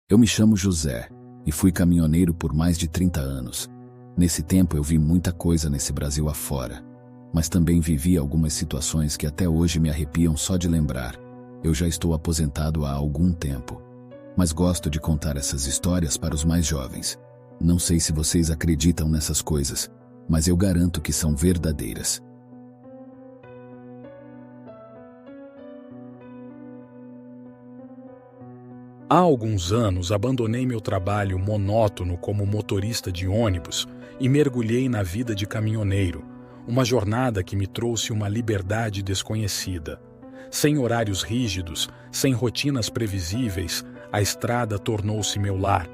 Eu me chamo José e fui caminhoneiro por mais de 30 anos. Nesse tempo eu vi muita coisa nesse Brasil afora, mas também vivi algumas situações que até hoje me arrepiam só de lembrar. Eu já estou aposentado há algum tempo, mas gosto de contar essas histórias para os mais jovens. Não sei se vocês acreditam nessas coisas, mas eu garanto que são verdadeiras. Há alguns anos abandonei meu trabalho monótono como motorista de ônibus e mergulhei na vida de caminhoneiro, uma jornada que me trouxe uma liberdade desconhecida. Sem horários rígidos, sem rotinas previsíveis, a estrada tornou-se meu lar.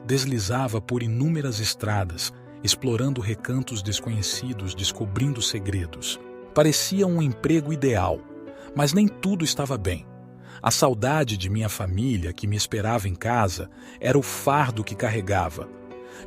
Deslizava por inúmeras estradas, explorando recantos desconhecidos, descobrindo segredos. Parecia um emprego ideal, mas nem tudo estava bem. A saudade de minha família, que me esperava em casa, era o fardo que carregava.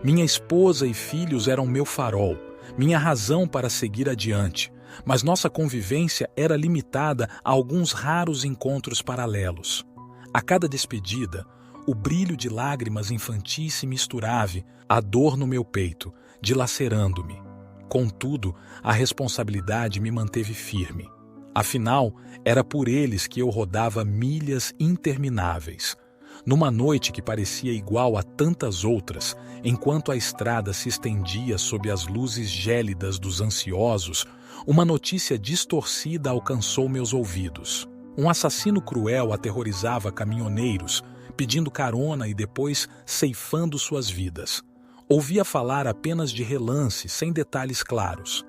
Minha esposa e filhos eram meu farol, minha razão para seguir adiante, mas nossa convivência era limitada a alguns raros encontros paralelos. A cada despedida, o brilho de lágrimas infantis se misturava à dor no meu peito, dilacerando-me. Contudo, a responsabilidade me manteve firme. Afinal, era por eles que eu rodava milhas intermináveis. Numa noite que parecia igual a tantas outras, enquanto a estrada se estendia sob as luzes gélidas dos ansiosos, uma notícia distorcida alcançou meus ouvidos. Um assassino cruel aterrorizava caminhoneiros, pedindo carona e depois ceifando suas vidas. Ouvia falar apenas de relance, sem detalhes claros.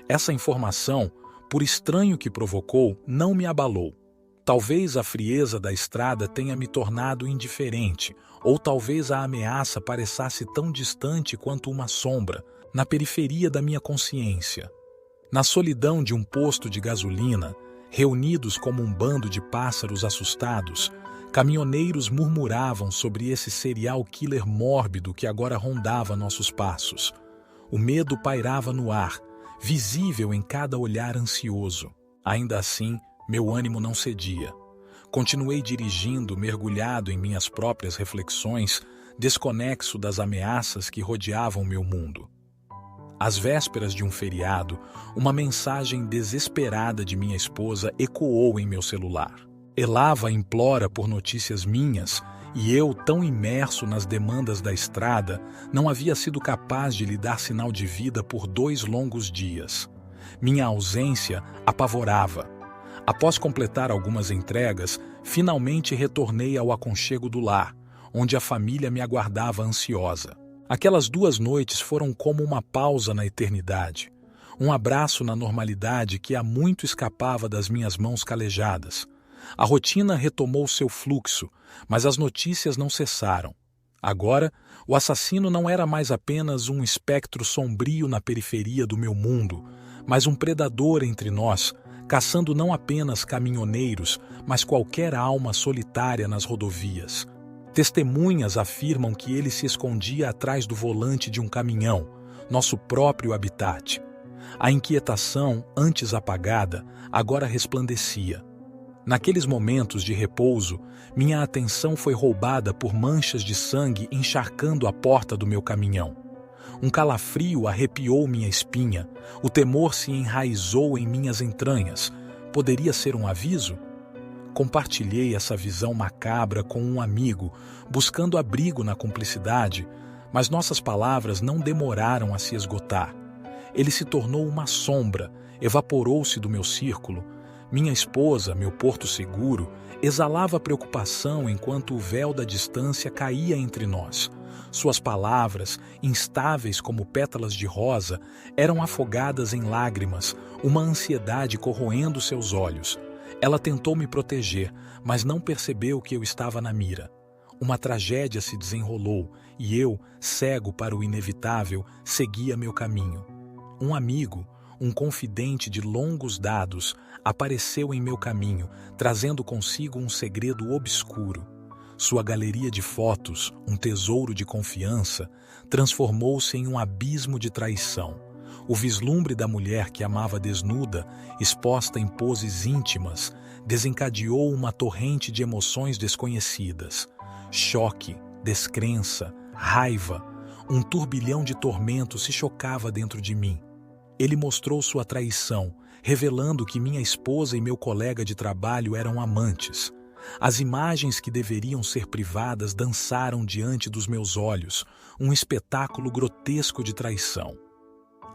Essa informação, por estranho que provocou, não me abalou. Talvez a frieza da estrada tenha me tornado indiferente, ou talvez a ameaça pareçasse tão distante quanto uma sombra, na periferia da minha consciência. Na solidão de um posto de gasolina, reunidos como um bando de pássaros assustados, caminhoneiros murmuravam sobre esse serial killer mórbido que agora rondava nossos passos. O medo pairava no ar, visível em cada olhar ansioso. Ainda assim, meu ânimo não cedia. Continuei dirigindo, mergulhado em minhas próprias reflexões, desconexo das ameaças que rodeavam meu mundo. Às vésperas de um feriado, uma mensagem desesperada de minha esposa ecoou em meu celular. Elava implora por notícias minhas, e eu, tão imerso nas demandas da estrada, não havia sido capaz de lhe dar sinal de vida por 2 longos dias. Minha ausência apavorava. Após completar algumas entregas, finalmente retornei ao aconchego do lar, onde a família me aguardava ansiosa. Aquelas 2 noites foram como uma pausa na eternidade, um abraço na normalidade que há muito escapava das minhas mãos calejadas. A rotina retomou seu fluxo, mas as notícias não cessaram. Agora, o assassino não era mais apenas um espectro sombrio na periferia do meu mundo, mas um predador entre nós, caçando não apenas caminhoneiros, mas qualquer alma solitária nas rodovias. Testemunhas afirmam que ele se escondia atrás do volante de um caminhão, nosso próprio habitat. A inquietação, antes apagada, agora resplandecia. Naqueles momentos de repouso, minha atenção foi roubada por manchas de sangue encharcando a porta do meu caminhão. Um calafrio arrepiou minha espinha, o temor se enraizou em minhas entranhas. Poderia ser um aviso? Compartilhei essa visão macabra com um amigo, buscando abrigo na cumplicidade, mas nossas palavras não demoraram a se esgotar. Ele se tornou uma sombra, evaporou-se do meu círculo. Minha esposa, meu porto seguro, exalava preocupação enquanto o véu da distância caía entre nós. Suas palavras, instáveis como pétalas de rosa, eram afogadas em lágrimas, uma ansiedade corroendo seus olhos. Ela tentou me proteger, mas não percebeu que eu estava na mira. Uma tragédia se desenrolou e eu, cego para o inevitável, seguia meu caminho. Um amigo, um confidente de longos dados, apareceu em meu caminho, trazendo consigo um segredo obscuro. Sua galeria de fotos, um tesouro de confiança, transformou-se em um abismo de traição. O vislumbre da mulher que amava desnuda, exposta em poses íntimas, desencadeou uma torrente de emoções desconhecidas. Choque, descrença, raiva, um turbilhão de tormento se chocava dentro de mim. Ele mostrou sua traição, revelando que minha esposa e meu colega de trabalho eram amantes. As imagens que deveriam ser privadas dançaram diante dos meus olhos, um espetáculo grotesco de traição.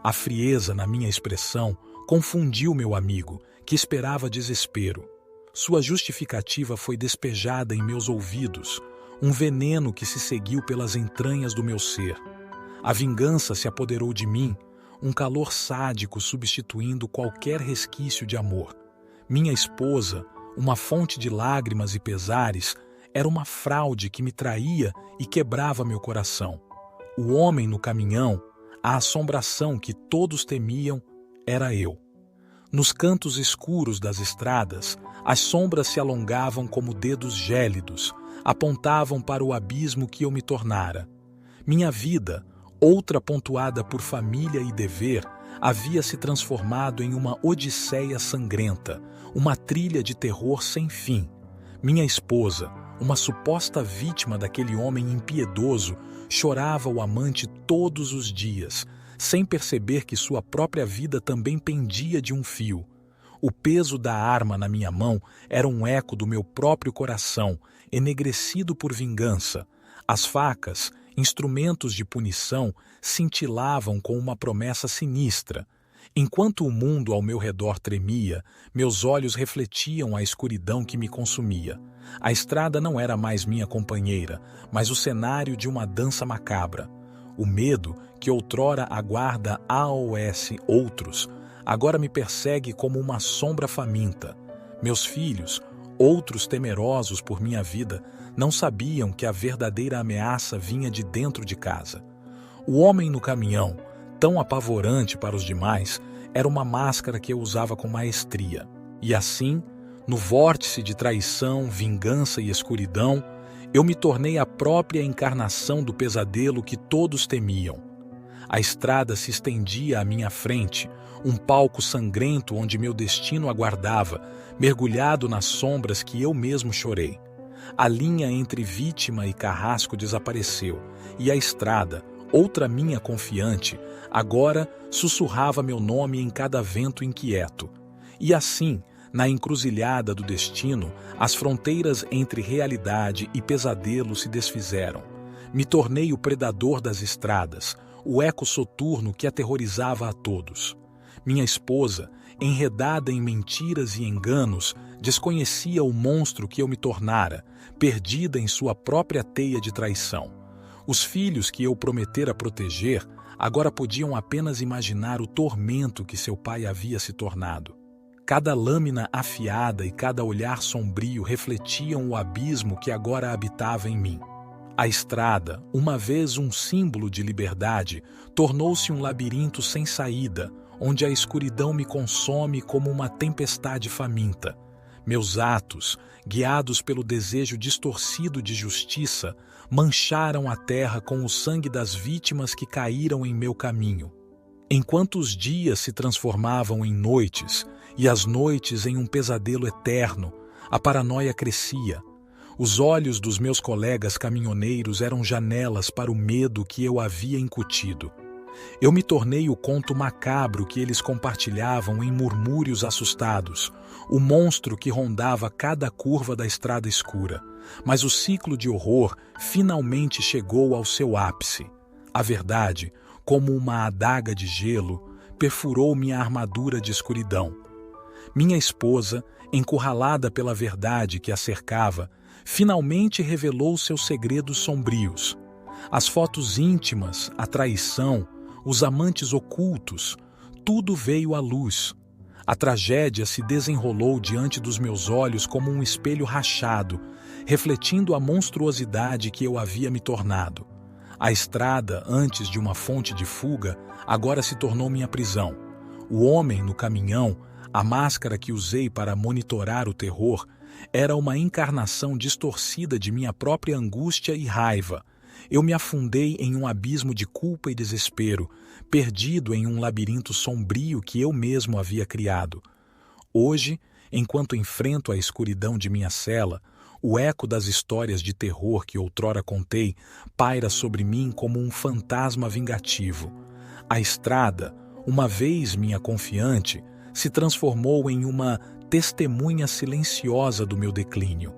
A frieza na minha expressão confundiu meu amigo, que esperava desespero. Sua justificativa foi despejada em meus ouvidos, um veneno que se seguiu pelas entranhas do meu ser. A vingança se apoderou de mim, um calor sádico substituindo qualquer resquício de amor. Minha esposa, uma fonte de lágrimas e pesares, era uma fraude que me traía e quebrava meu coração. O homem no caminhão, a assombração que todos temiam, era eu. Nos cantos escuros das estradas, as sombras se alongavam como dedos gélidos, apontavam para o abismo que eu me tornara. Minha vida, outra pontuada por família e dever, havia se transformado em uma odisseia sangrenta, uma trilha de terror sem fim. Minha esposa, uma suposta vítima daquele homem impiedoso, chorava o amante todos os dias, sem perceber que sua própria vida também pendia de um fio. O peso da arma na minha mão era um eco do meu próprio coração, enegrecido por vingança. As facas, instrumentos de punição, cintilavam com uma promessa sinistra. Enquanto o mundo ao meu redor tremia, meus olhos refletiam a escuridão que me consumia. A estrada não era mais minha companheira, mas o cenário de uma dança macabra. O medo, que outrora aguarda AOS outros, agora me persegue como uma sombra faminta. Meus filhos, outros temerosos por minha vida, não sabiam que a verdadeira ameaça vinha de dentro de casa. O homem no caminhão, tão apavorante para os demais, era uma máscara que eu usava com maestria. E assim, no vórtice de traição, vingança e escuridão, eu me tornei a própria encarnação do pesadelo que todos temiam. A estrada se estendia à minha frente, um palco sangrento onde meu destino aguardava, mergulhado nas sombras que eu mesmo chorei. A linha entre vítima e carrasco desapareceu, e a estrada, outra minha confiante, agora sussurrava meu nome em cada vento inquieto. E assim, na encruzilhada do destino, as fronteiras entre realidade e pesadelo se desfizeram. Me tornei o predador das estradas, o eco soturno que aterrorizava a todos. Minha esposa, enredada em mentiras e enganos, desconhecia o monstro que eu me tornara, perdida em sua própria teia de traição. Os filhos que eu prometera proteger agora podiam apenas imaginar o tormento que seu pai havia se tornado. Cada lâmina afiada e cada olhar sombrio refletiam o abismo que agora habitava em mim. A estrada, uma vez um símbolo de liberdade, tornou-se um labirinto sem saída, onde a escuridão me consome como uma tempestade faminta. Meus atos, guiados pelo desejo distorcido de justiça, mancharam a terra com o sangue das vítimas que caíram em meu caminho. Enquanto os dias se transformavam em noites e as noites em um pesadelo eterno, a paranoia crescia. Os olhos dos meus colegas caminhoneiros eram janelas para o medo que eu havia incutido. Eu me tornei o conto macabro que eles compartilhavam em murmúrios assustados, o monstro que rondava cada curva da estrada escura. Mas o ciclo de horror finalmente chegou ao seu ápice. A verdade, como uma adaga de gelo, perfurou minha armadura de escuridão. Minha esposa, encurralada pela verdade que a cercava, finalmente revelou seus segredos sombrios. As fotos íntimas, a traição, os amantes ocultos, tudo veio à luz. A tragédia se desenrolou diante dos meus olhos como um espelho rachado, refletindo a monstruosidade que eu havia me tornado. A estrada, antes de uma fonte de fuga, agora se tornou minha prisão. O homem no caminhão, a máscara que usei para monitorar o terror, era uma encarnação distorcida de minha própria angústia e raiva. Eu me afundei em um abismo de culpa e desespero, perdido em um labirinto sombrio que eu mesmo havia criado. Hoje, enquanto enfrento a escuridão de minha cela, O eco das histórias de terror que outrora contei paira sobre mim como um fantasma vingativo. A estrada, uma vez minha confiante, se transformou em uma testemunha silenciosa do meu declínio.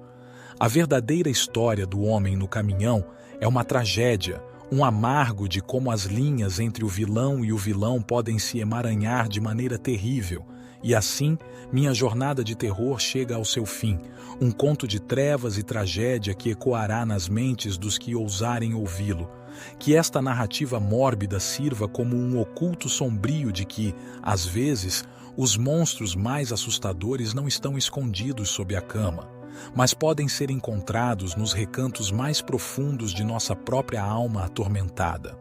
A verdadeira história do homem no caminhão é uma tragédia, um amargo de como as linhas entre o vilão e o vilão podem se emaranhar de maneira terrível. E assim, minha jornada de terror chega ao seu fim, um conto de trevas e tragédia que ecoará nas mentes dos que ousarem ouvi-lo. Que esta narrativa mórbida sirva como um oculto sombrio de que, às vezes, os monstros mais assustadores não estão escondidos sob a cama, mas podem ser encontrados nos recantos mais profundos de nossa própria alma atormentada.